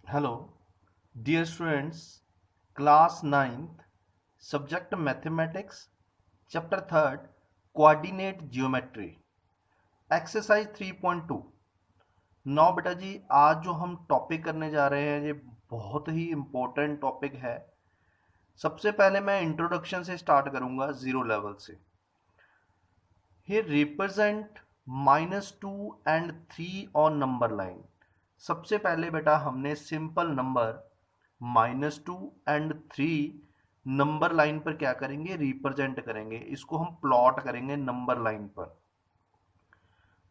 Hello, dear students, class 9th, subject mathematics, chapter 3rd, coordinate geometry, exercise 3.2। नौ बेटा जी, आज जो हम टॉपिक करने जा रहे हैं ये बहुत ही इम्पोर्टेंट टॉपिक है। सबसे पहले मैं इंट्रोडक्शन से स्टार्ट करूंगा, जीरो लेवल से। Here represent -2 and 3 on number line। सबसे पहले बेटा हमने simple number -2 and 3 number line पर क्या करेंगे, रिप्रेजेंट करेंगे। इसको हम प्लॉट करेंगे नंबर लाइन पर।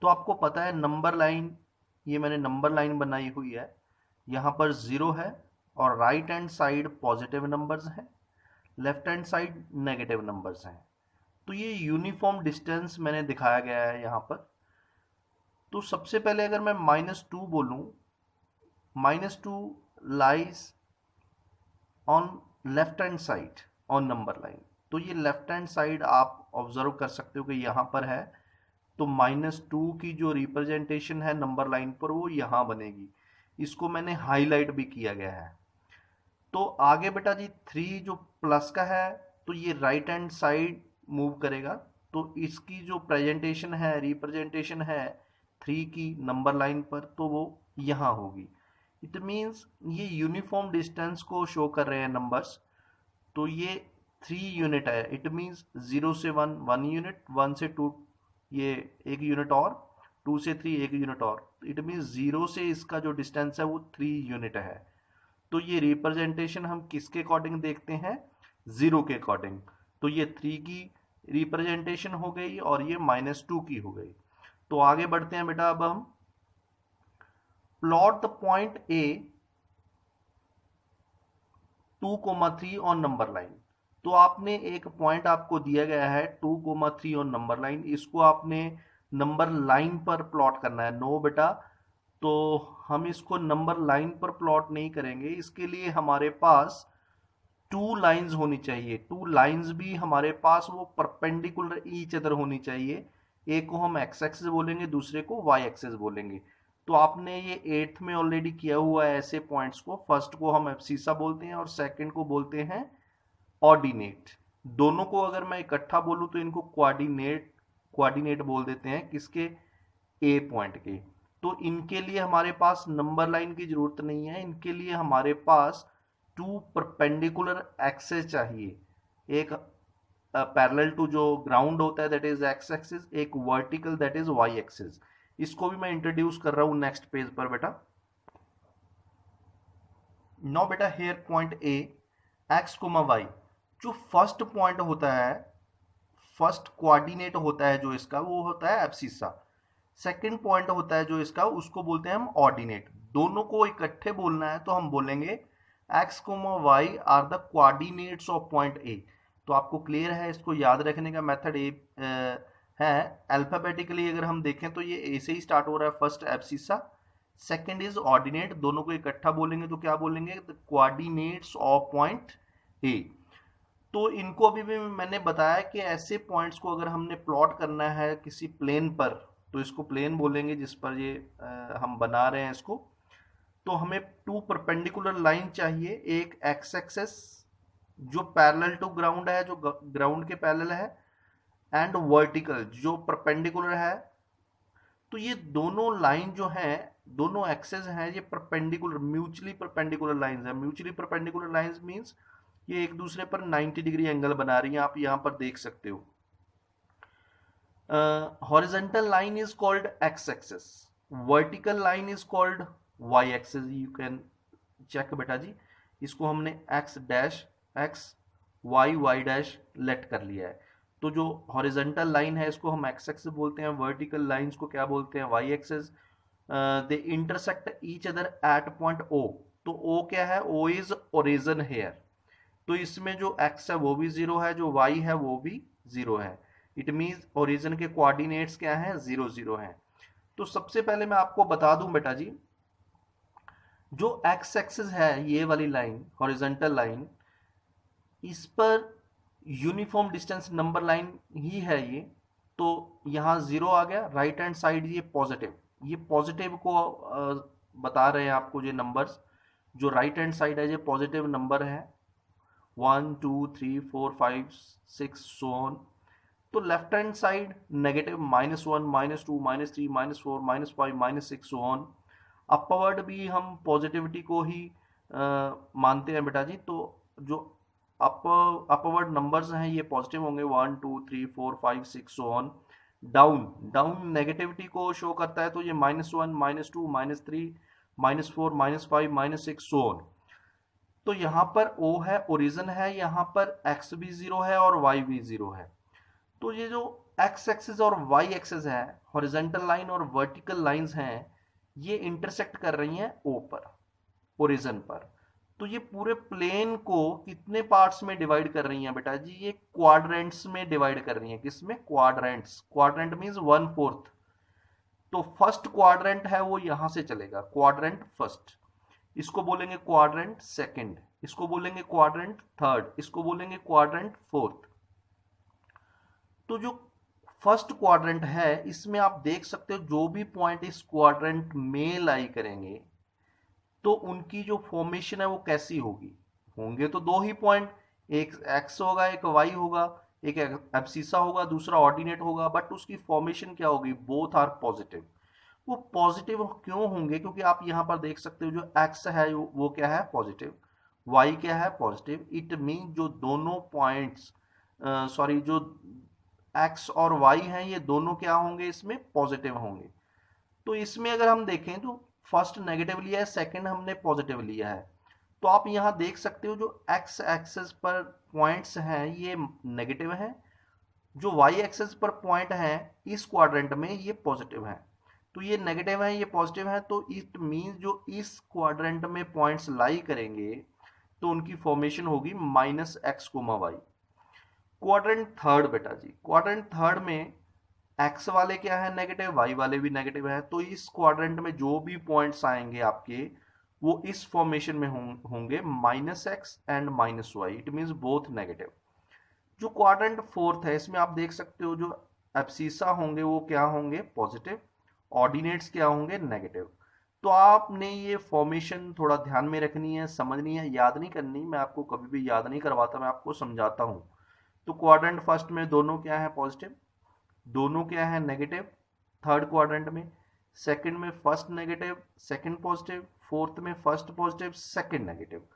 तो आपको पता है नंबर लाइन, ये मैंने नंबर लाइन बनाई हुई है। यहाँ पर 0 है और right hand side positive numbers हैं, left hand side negative numbers हैं। तो ये यूनिफॉर्म डिस्टेंस मैंने दिखाया गया है यहाँ पर। तो सबसे पहले अगर मैं -2 बोलूँ, -2 lies on left hand side on number line. तो ये लेफ्ट हैंड साइड आप ऑब्जर्व कर सकते हो कि यहाँ पर है। तो -2 की जो रिप्रेजेंटेशन है नंबर लाइन पर वो यहाँ बनेगी। इसको मैंने हाईलाइट भी किया गया है। तो आगे बेटा जी 3 जो प्लस का है, तो ये राइट हैंड साइड मूव करेगा। तो इसकी जो प्रेजेंटेशन है, रिप्रेजेंटेशन है 3 की नंबर लाइन पर, तो वो यहाँ होगी। इट मीन्स ये यूनिफॉर्म डिस्टेंस को शो कर रहे हैं नंबर्स। तो ये 3 यूनिट है। इट मीन्स 0 से 1 1 यूनिट, 1 से 2 ये 1 यूनिट और 2 से 3 1 यूनिट और। इट मीन्स 0 से इसका जो डिस्टेंस है वो 3 यूनिट है। तो ये रिप्रेजेंटेशन हम किसके अकॉर्डिंग देखते हैं, 0 के अकॉर्डिंग। तो ये 3 की रिप्रेजेंटेशन हो गई और ये -2 की हो गई। तो आगे बढ़ते हैं बेटा। अब हम plot the point A 2,3 on number line. तो आपने एक पॉइंट आपको दिया गया है 2,3 ऑन नंबर लाइन। इसको आपने नंबर लाइन पर प्लॉट करना है। नो बेटा, तो हम इसको नंबर लाइन पर प्लॉट नहीं करेंगे। इसके लिए हमारे पास 2 लाइंस होनी चाहिए। 2 लाइंस भी हमारे पास वो परपेंडिकुलर ईच अदर होनी चाहिए। एक को हम एक्स एक्सिस बोलेंगे, दूसरे को वाई एक्सिस बोलेंगे। तो आपने ये 8th में ऑलरेडी किया हुआ है ऐसे पॉइंट्स को। फर्स्ट को हम एब्सिसा बोलते हैं और सेकंड को बोलते हैं ऑर्डिनेट। दोनों को अगर मैं इकट्ठा बोलूं तो इनको क्वार्डिनेट बोल देते हैं, किसके, ए पॉइंट के। तो इनके लिए हमारे पास नंबर लाइन की जरूरत नहीं है। इनके लिए हमारे पास 2 परपेंडिकुलर एक्सेस चाहिए। एक पैरेलल टू जो ग्राउंड होता है दैट इज एक्स एक्सिस, एक vertical that is y axis. इसको भी मैं इंट्रोड्यूस कर रहा हूं नेक्स्ट पेज पर बेटा। नो बेटा, here point A x comma y. जो फर्स्ट पॉइंट होता है, फर्स्ट कोऑर्डिनेट होता है जो इसका, वो होता है एब्सिसा। सेकंड पॉइंट होता है जो इसका, उसको बोलते हैं हम ऑर्डिनेट। दोनों को इकट्ठे बोलना है तो हम बोलेंगे x comma y are the coordinates of point A. तो आपको क्लियर है, इसको याद रखने का मेथड ए है। अल्फाबेटिकली अगर हम देखें तो ये ए से ही स्टार्ट हो रहा है। First abscissa, second is ordinate. दोनों को इकट्ठा बोलेंगे तो क्या बोलेंगे, the coordinates of point A. तो इनको अभी भी मैंने बताया कि ऐसे पॉइंट्स को अगर हमने प्लॉट करना है किसी प्लेन पर, तो इसको प्लेन बोलेंगे जिस पर ये हम बना रहे हैं इसको। तो हमें 2 परपेंडिकुलर लाइन चाहिए। एक एक्स एक्सेस जो पैरेलल टू ग्राउंड है, जो ग्राउंड के पैरेलल है, एंड वर्टिकल जो परपेंडिकुलर है। तो ये दोनों लाइन जो हैं, दोनों एक्सेस हैं, ये परपेंडिकुलर, म्यूचुअली परपेंडिकुलर लाइंस हैं। म्यूचुअली परपेंडिकुलर लाइंस मींस ये एक दूसरे पर 90 डिग्री एंगल बना रही हैं। आप यहां पर देख सकते हो। Horizontal line is called x axis, vertical line is called y axis. You can check बेटा जी। इसको हमने x dash x y dash let कर लिया है। तो जो हॉरिजॉन्टल लाइन है इसको हम एक्स एक्सिस बोलते हैं, वर्टिकल लाइंस को क्या बोलते हैं, y axis. They intersect each other at point O. तो ओ क्या है, ओ इज ओरिजिन हेयर। तो इसमें जो x है वो भी 0 है, जो y है वो भी 0 है। इट मीन्स ओरिजिन के कोऑर्डिनेट्स क्या हैं, 0 0 हैं। तो सबसे पहले मैं आपको बता दूं बेटा जी, जो x एक्सिस है ये वाली लाइन, हॉरिजॉन्टल लाइन, इस पर यूनिफॉर्म डिस्टेंस नंबर लाइन ही है ये। तो यहाँ 0 आ गया, राइट हैंड साइड ये पॉजिटिव को बता रहे हैं आपको ये नंबर्स। जो राइट हैंड साइड है ये पॉजिटिव नंबर है 1 2 3 4 5 6 सो ऑन। तो left hand side negative -1 -2 -3 -4 -5 -6 so on. Upward भी हम पॉजिटिविटी को ही मानते हैं बेटा जी। तो जो अपवर्ड नंबर्स हैं ये पॉजिटिव होंगे 1 2 3 4 5 6 so on. Down down negativity को शो करता है तो ये -1 -2 -3 -4 -5 -6 सो ऑन। तो यहाँ पर O है, ओरिजिन है, यहाँ पर X भी 0 है और Y भी 0 है। तो ये जो X एक्सिस और Y एक्सिस है, हॉरिजॉन्टल लाइन और वर्टिकल लाइंस हैं, ये इंटरसेक्ट कर रही हैं O पर, ओरिजिन पर। तो ये पूरे प्लेन को कितने पार्ट्स में डिवाइड कर रही हैं बेटा जी? ये क्वाड्रेंट्स में डिवाइड कर रही हैं। किसमें? क्वाड्रेंट्स। Quadrant means 1/4। तो फर्स्ट क्वाड्रेंट है वो यहां से चलेगा, क्वाड्रेंट फर्स्ट। इसको बोलेंगे क्वाड्रेंट सेकंड, इसको बोलेंगे क्वाड्रेंट थर्ड, इसको बोलेंगे क्वाड्रेंट फोर्थ। तो जो फर्स्ट क्वाड्रेंट है इसमें आप देख सकते हो जो भी पॉइंट इस क्वाड्रेंट में लाई करेंगे तो उनकी जो फॉर्मेशन है वो कैसी होगी? होंगे तो दो ही पॉइंट, एक एक्स होगा एक वाई होगा, एक एब्सिसा होगा दूसरा ऑर्डिनेट होगा, बट उसकी फॉर्मेशन क्या होगी? Both are positive. वो पॉजिटिव क्यों होंगे? क्योंकि आप यहां पर देख सकते हो जो एक्स है वो क्या है? पॉजिटिव। वाई क्या है? पॉजिटिव। इट मीन जो दोनों पॉइंट्स सॉरी जो एक्स और वाई हैं ये दोनों क्या होंगे? इसमें पॉजिटिव होंगे। तो इसमें अगर हम देखें तो फर्स्ट नेगेटिव लिया है, सेकंड हमने पॉजिटिव लिया है। तो आप यहां देख सकते हो जो एक्स एक्सेस पर पॉइंट्स हैं ये नेगेटिव हैं, जो वाई एक्सेस पर पॉइंट हैं इस क्वाड्रेंट में ये पॉजिटिव हैं। तो ये नेगेटिव है ये पॉजिटिव है, तो इट मीन जो इस क्वाड्रेंट में पॉइंट्स लाई करेंगे तो उनकी फॉर्मेशन होगी -x, y। क्वाड्रेंट थर्ड बेटा जी, क्वाड्रेंट थर्ड में एक्स वाले क्या है? नेगेटिव, वाई वाले भी नेगेटिव है। तो इस क्वाड्रेंट में जो भी पॉइंट्स आएंगे आपके वो इस फॉर्मेशन में होंगे -x and -y। It means both negative. जो क्वाड्रेंट फोर्थ है इसमें आप देख सकते हो जो एब्सिसा होंगे वो क्या होंगे? पॉजिटिव। ऑर्डिनेट्स क्या होंगे? नेगेटिव। तो आपने ये फॉर्मेशन थोड़ा ध्यान में रखनी है, समझनी है, याद नहीं करनी। मैं आपको कभी भी याद नहीं करवाता, मैं आपको समझाता हूं। तो क्वाड्रेंट फर्स्ट में दोनों क्या है? पॉजिटिव। दोनों क्या है? नेगेटिव। थर्ड क्वाड्रेंट में सेकंड में first negative second positive, fourth में फर्स्ट पॉजिटिव सेकंड नेगेटिव।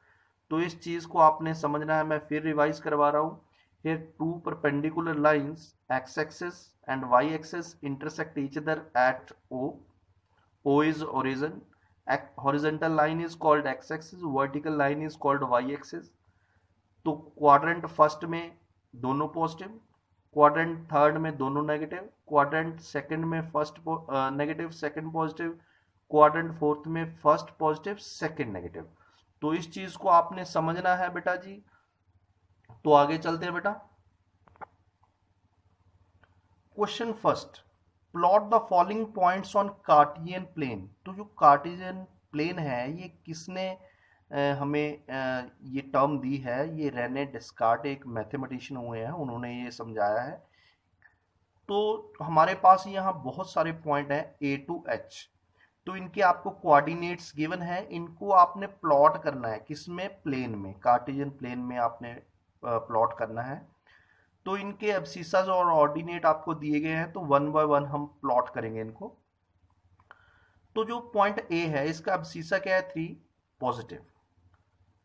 तो इस चीज को आपने समझना है। मैं फिर रिवाइज करवा रहा हूं। Here two perpendicular lines x-axis and y-axis intersect each other at O. O is origin. Horizontal line is called x-axis, vertical line is called y-axis. तो क्वाड्रेंट फर्स्ट में दोनों पॉजिटिव, क्वाड्रेंट थर्ड में दोनों negative, quadrant second में first negative second positive, quadrant fourth में first positive second negative. तो इस चीज को आपने समझना है बेटा जी। तो आगे चलते हैं बेटा। Question first, plot the following points on Cartesian plane. तो जो कार्टेशियन प्लेन है ये किसने हमें ये टर्म दी है? ये रेने डेस्कार्ट एक मैथमेटिशियन हुए हैं, उन्होंने ये समझाया है। तो हमारे पास यहाँ बहुत सारे पॉइंट हैं A to H। तो इनके आपको कोऑर्डिनेट्स गिवन है, इनको आपने प्लॉट करना है। किसमें? प्लेन में, कार्टेशियन प्लेन में आपने प्लॉट करना है। तो इनके एब्सिसास और ऑर्डिनेट आपको दिए गए हैं, तो 1 बाय 1 हम प्लॉट करेंगे इनको। तो जो पॉइंट ए है इसका एब्सिसा क्या है? 3 पॉजिटिव।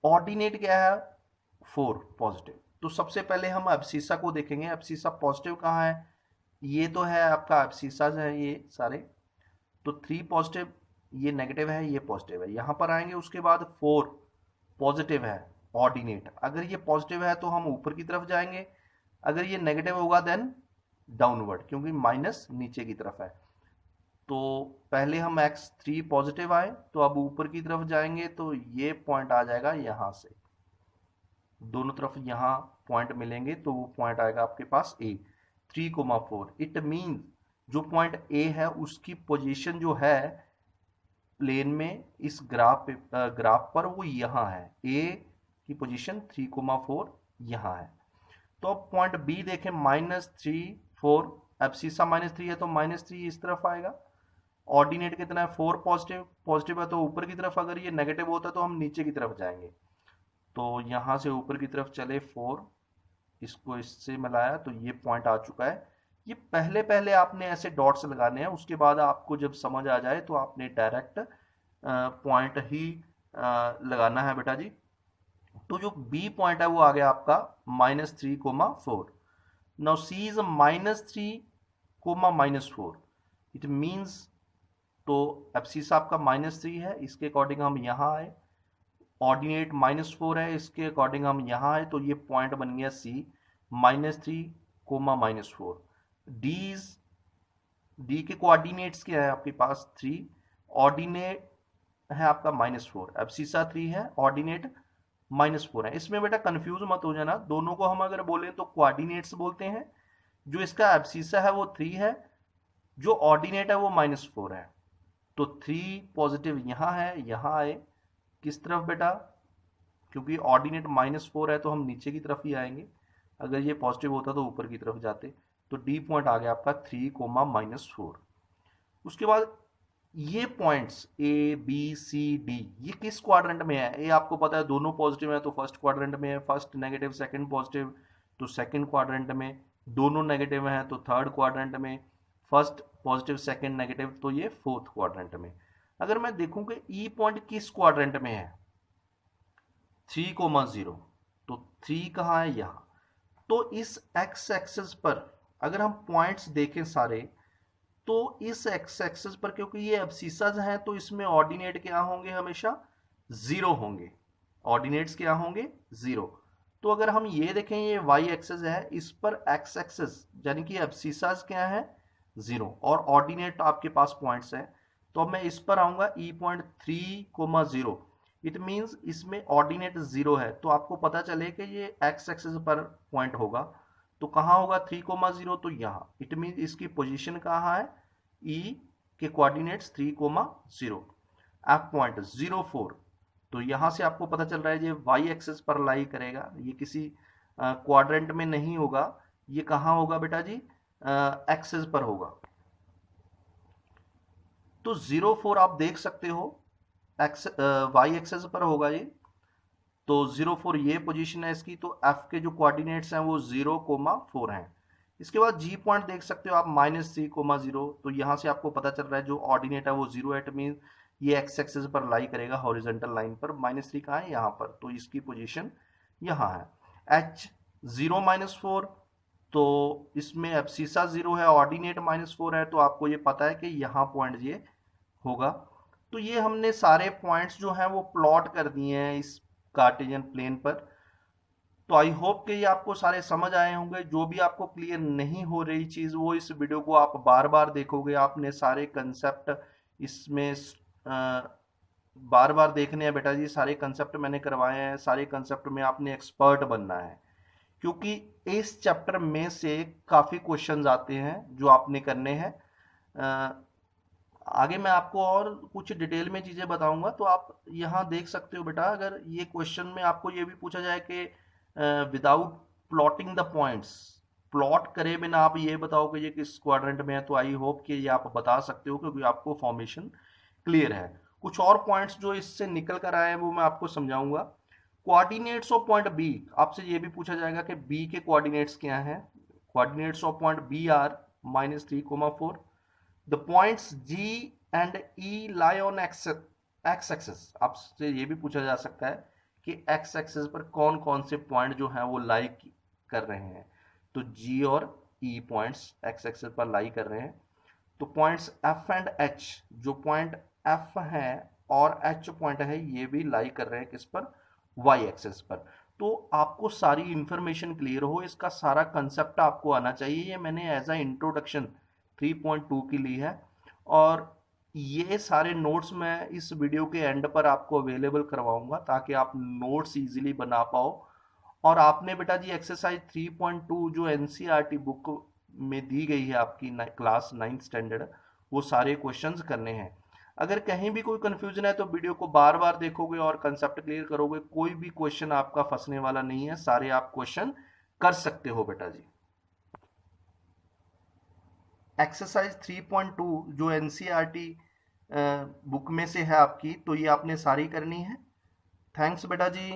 ऑर्डिनेट क्या है? 4 पॉजिटिव। तो सबसे पहले हम एब्सिसा को देखेंगे। एब्सिसा पॉजिटिव कहाँ है? ये तो है आपका एब्सिसा है ये सारे। तो 3 पॉजिटिव, ये नेगेटिव है ये पॉजिटिव है। यहां पर आएंगे उसके बाद 4 पॉजिटिव है ऑर्डिनेट। अगर ये पॉजिटिव है तो हम ऊपर की तरफ जाएंगे, अगर ये नेगेटिव होगा देन डाउनवर्ड, क्योंकि माइनस नीचे की तरफ है। तो पहले हम x3 पॉजिटिव आए तो अब ऊपर की तरफ जाएंगे तो ये पॉइंट आ जाएगा यहां से, दोनों तरफ यहां पॉइंट मिलेंगे तो वो पॉइंट आएगा आपके पास A 3,4। इट मीन जो पॉइंट A है उसकी पोजीशन जो है प्लेन में इस ग्राफ पर वो यहां है। A की पोजीशन 3,4 यहां है। तो अब पॉइंट बी देखें, -3 4, एब्सिसा -3 है तो -3 इस तरफ आएगा। ऑर्डिनेट कितना है 4 पॉजिटिव, पॉजिटिव है तो ऊपर की तरफ, अगर ये नेगेटिव होता तो हम नीचे की तरफ जाएंगे। तो यहाँ से ऊपर की तरफ चले 4, इसको इससे मिलाया तो ये पॉइंट आ चुका है। ये पहले पहले आपने ऐसे डॉट्स लगाने हैं, उसके बाद आपको जब समझ आ जाए तो आपने डायरेक्ट पॉइंट ही लगाना है बेटा जी। तो जो बी पॉइंट है वो आ गया आपका -3,4। Now see is -3,-4। It means, तो एब्सिसा आपका -3 है, इसके अकॉर्डिंग हम यहाँ आए। ऑर्डिनेट -4 है, इसके अकॉर्डिंग हम यहाँ आए, तो ये पॉइंट बन गया सी -3,-4। डी के कोऑर्डिनेट्स क्या है आपके पास 3, ऑर्डिनेट है आपका -4, एब्सिसा 3 है, ऑर्डिनेट -4 है। इसमें बेटा कंफ्यूज मत हो जाना, दोनों को हम अगर बोले तो कोऑर्डिनेट्स बोलते हैं। जो इसका एब्सिसा है वो 3 है, जो ऑर्डिनेट है वो -4 है। तो 3 पॉजिटिव यहाँ है, यहाँ आए किस तरफ बेटा, क्योंकि ऑर्डिनेट -4 है तो हम नीचे की तरफ ही आएंगे, अगर ये पॉजिटिव होता तो ऊपर की तरफ जाते। तो डी पॉइंट आ गया आपका 3,-4। उसके बाद ये points A B C D ये किस क्वाड्रेंट में है? ए आपको पता है दोनों पॉजिटिव है तो फर्स्ट क्वाड्रेंट में है, फर्स्ट नेगेटिव सेकंड पॉजिटिव तो सेकंड क्वाड्रेंट में, दोनों नेगेटिव हैं तो थर्ड क्वाड्रेंट में, फर्स्ट पॉजिटिव सेकंड नेगेटिव तो ये फोर्थ क्वाड्रेंट में। अगर मैं देखूं कि ई पॉइंट किस क्वाड्रेंट में है 3,0, तो 3 कहाँ है? यहाँ। तो इस एक्स एक्सिस पर अगर हम पॉइंट्स देखें सारे, तो इस एक्स एक्सिस पर क्योंकि ये एब्सिसाज हैं तो इसमें ऑर्डिनेट क्या होंगे? हमेशा 0 होंगे। ऑर्डिनेट्स क्या होंगे? 0। तो अगर हम ये देखें ये वाई एक्सिस है, इस पर एक्स एक्सिस यानी कि एब्सिसाज क्या है? 0, और ऑर्डिनेट आपके पास पॉइंट्स हैं। तो अब मैं इस पर आऊंगा ई पॉइंट 3,0, इट मीन्स इसमें ऑर्डिनेट 0 है, तो आपको पता चले कि ये एक्स एक्सिस पर पॉइंट होगा। तो कहाँ होगा 3,0? तो यहाँ। इट मीन्स इसकी पोजीशन कहाँ है? ई के कोऑर्डिनेट्स 3,0, एफ पॉइंट 0,4। तो यहाँ से आपको पता चल रहा है ये वाई एक्सिस पर लाई करेगा, ये किसी क्वाड्रेंट में नहीं होगा, ये कहाँ होगा बेटा जी? एक्सिस पर होगा। तो 0,4 आप देख सकते हो एक्स वाई एक्सिस पर होगा ये। तो 0,4 ये पोजीशन है इसकी, तो एफ के जो कोऑर्डिनेट्स हैं वो 0,4 हैं। इसके बाद जी पॉइंट देख सकते हो आप -3,0, तो यहाँ से आपको पता चल रहा है जो ऑर्डिनेट है वो 0 है, इट मीन ये एक्स एक्सिस पर लाई करेगा हॉरिजॉन्टल लाइन पर। -3 कहाँ है? यहाँ पर, तो इसकी पोजीशन यहाँ है। एच 0-4, तो इसमें एब्सिसा 0 है, ऑर्डिनेट -4 है, तो आपको ये पता है कि यहाँ पॉइंट ये होगा। तो ये हमने सारे पॉइंट्स जो हैं वो प्लॉट कर दिए हैं इस कार्टेशियन प्लेन पर। तो आई होप कि ये आपको सारे समझ आए होंगे। जो भी आपको क्लियर नहीं हो रही चीज़ वो इस वीडियो को आप बार बार देखोगे, आपने सारे कंसेप्ट इसमें बार बार देखने हैं बेटा जी। सारे कंसेप्ट मैंने करवाए हैं, सारे कंसेप्ट में आपने एक्सपर्ट बनना है, क्योंकि इस चैप्टर में से काफ़ी क्वेश्चंस आते हैं जो आपने करने हैं। आगे मैं आपको और कुछ डिटेल में चीज़ें बताऊंगा, तो आप यहाँ देख सकते हो बेटा। अगर ये क्वेश्चन में आपको ये भी पूछा जाए कि without plotting the points, plot करे बिना आप ये बताओ कि ये किस क्वाड्रेंट में है, तो आई होप कि ये आप बता सकते हो क्योंकि आपको फॉर्मेशन क्लियर है। कुछ और पॉइंट्स जो इससे निकल कर आए हैं वो मैं आपको समझाऊंगा। कोऑर्डिनेट्स ऑफ पॉइंट बी, आपसे ये भी पूछा जाएगा कि बी के कोऑर्डिनेट्स क्या हैं। Coordinates of point B are -3,4। The points G and E lie on x axis. आपसे ये भी पूछा जा सकता है कि एक्स एक्सिस पर कौन कौन से पॉइंट जो हैं वो लाई कर रहे हैं। तो जी और ई पॉइंट्स एक्स एक्सिस पर लाई कर रहे हैं। तो पॉइंट्स एफ एंड एच, जो पॉइंट एफ है और एच पॉइंट है ये भी लाई कर रहे हैं किस पर? वाई एक्सिस पर। तो आपको सारी इंफॉर्मेशन क्लियर हो, इसका सारा कंसेप्ट आपको आना चाहिए। ये मैंने एज अ इंट्रोडक्शन 3.2 की ली है, और ये सारे नोट्स मैं इस वीडियो के एंड पर आपको अवेलेबल करवाऊंगा ताकि आप नोट्स इजीली बना पाओ। और आपने बेटा जी एक्सरसाइज 3.2 जो एनसीईआरटी बुक में दी गई है आपकी क्लास 9th स्टैंडर्ड, वो सारे क्वेश्चंस करने हैं। अगर कहीं भी कोई कंफ्यूजन है तो वीडियो को बार बार देखोगे और कंसेप्ट क्लियर करोगे, कोई भी क्वेश्चन आपका फंसने वाला नहीं है, सारे आप क्वेश्चन कर सकते हो बेटा जी। एक्सरसाइज 3.2 जो एनसीईआरटी बुक में से है आपकी, तो ये आपने सारी करनी है। थैंक्स बेटा जी।